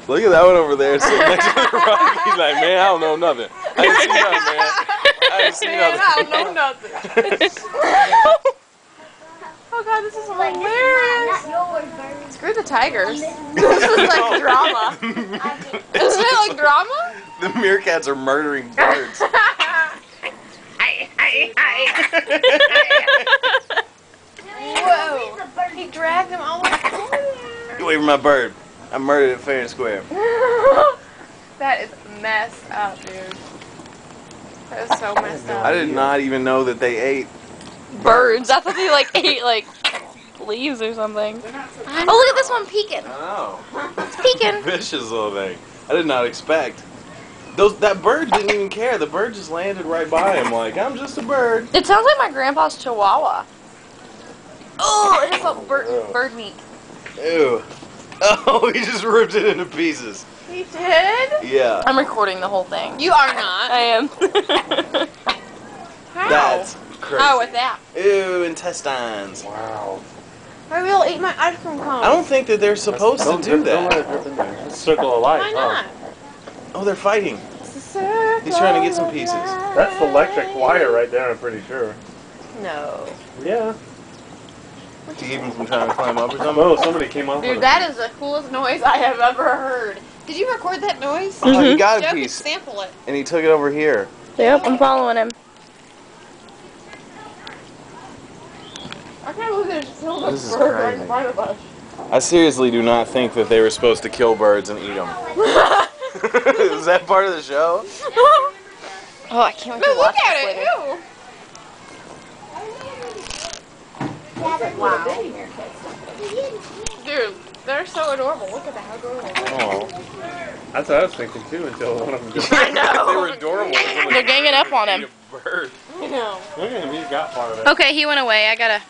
Look at that one over there sitting next to the rock. He's like, man, I don't know nothing. I ain't seen nothing, man. I ain't seen nothing. I don't know nothing. Oh god, this is hilarious. Screw the tigers. This is like drama. Isn't it like drama? The meerkats are murdering birds. Whoa. He dragged him all the way over there. Get away from my bird. I murdered it fair and square. That is messed up, dude. That is so messed up. I did not even know that they ate Birds. I thought they like ate like leaves or something. Oh, look at this one peeking. I know. It's peeking. Vicious little thing. I did not expect. That bird didn't even care. The bird just landed right by him like, I'm just a bird. It sounds like my grandpa's chihuahua. Oh, it just felt bird meat. Ew. Oh, he just ripped it into pieces. He did? Yeah. I'm recording the whole thing. You are not. I am. How? That's crazy. How with that? Ew, intestines. Wow. I will eat my ice cream cone. I don't think that they're supposed to do Don't let that. it drip in there. It's circle of life. Why not? Oh, they're fighting. He's trying to get some pieces. That's the electric wire right there, I'm pretty sure. No. Yeah. To keep him from trying to climb up or something. Oh, somebody came up with Dude, that is the coolest noise I have ever heard. Did you record that noise? Oh, he got a Joe could piece. sample it. And he took it over here. Yep, I'm following him. I can't believe there's still This is a bird right crazy. in front of us. I seriously do not think that they were supposed to kill birds and eat them. Is that part of the show? Oh, I can't wait No, to look watch at this it. later. Ew. Wow. Dude, they're so adorable. Look at that. How adorable. Oh. That's what I was thinking too until one of them just... I know. They were adorable. They're ganging up on him. A bird. I know. Look at him, he's got part of it. Okay, he went away. I gotta